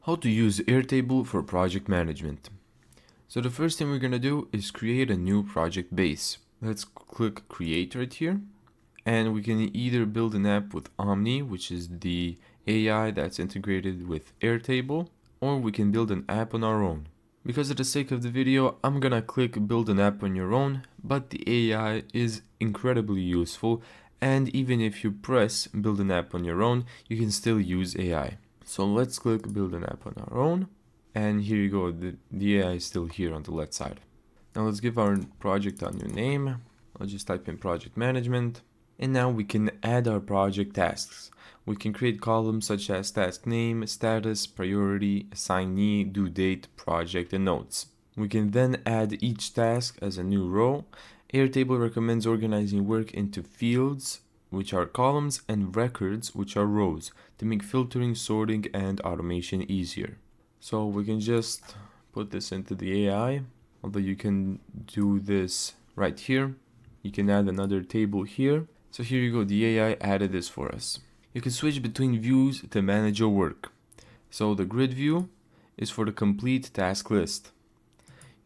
How to use Airtable for project management. So the first thing we're going to do is create a new project base. Let's click create right here. And we can either build an app with Omni, which is the AI that's integrated with Airtable, or we can build an app on our own. Because of the sake of the video, I'm gonna click build an app on your own, but the AI is incredibly useful, and even if you press build an app on your own, you can still use AI. So let's click build an app on our own, and here you go, the AI is still here on the left side. Now let's give our project a new name. I'll just type in project management, and now we can add our project tasks. We can create columns such as task name, status, priority, assignee, due date, project, and notes. We can then add each task as a new row. Airtable recommends organizing work into fields, which are columns, and records, which are rows, to make filtering, sorting, and automation easier. So we can just put this into the AI, although you can do this right here. You can add another table here. So here you go, the AI added this for us. You can switch between views to manage your work. So the grid view is for the complete task list.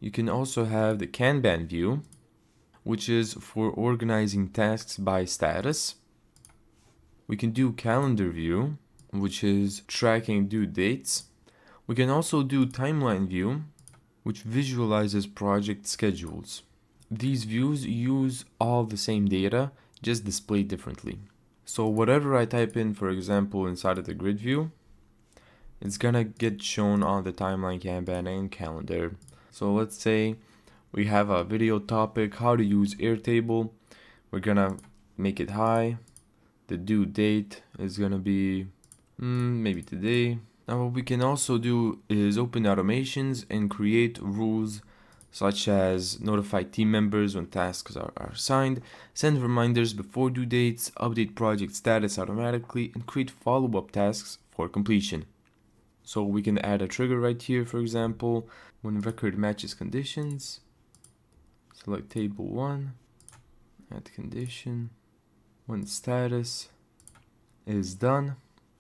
You can also have the Kanban view, which is for organizing tasks by status. We can do calendar view, which is tracking due dates. We can also do timeline view, which visualizes project schedules. These views use all the same data, just displayed differently. So whatever I type in, for example, inside of the grid view, it's gonna get shown on the timeline, Kanban, and calendar. So let's say we have a video topic, how to use Airtable. We're gonna make it high. The due date is gonna be maybe today. Now what we can also do is open automations and create rules such as notify team members when tasks are assigned, send reminders before due dates, update project status automatically, and create follow-up tasks for completion. So we can add a trigger right here, for example, when record matches conditions. Select table 1, add condition, when status is done.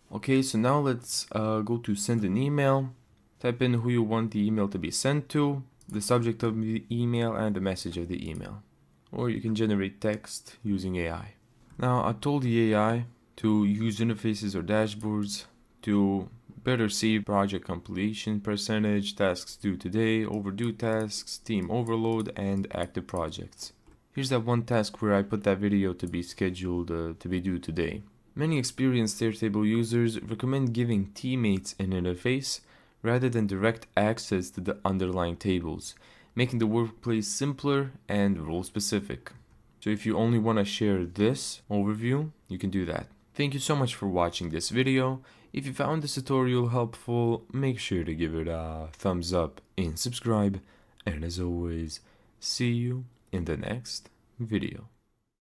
Okay, so now let's go to send an email. Type in who you want the email to be sent to, the subject of the email, and the message of the email. Or you can generate text using AI. Now I told the AI to use interfaces or dashboards to better see project completion percentage, tasks due today, overdue tasks, team overload, and active projects. Here's that one task where I put that video to be scheduled to be due today. Many experienced Airtable users recommend giving teammates an interface rather than direct access to the underlying tables, making the workplace simpler and role-specific. So if you only want to share this overview, you can do that. Thank you so much for watching this video. If you found this tutorial helpful, make sure to give it a thumbs up and subscribe. And as always, see you in the next video.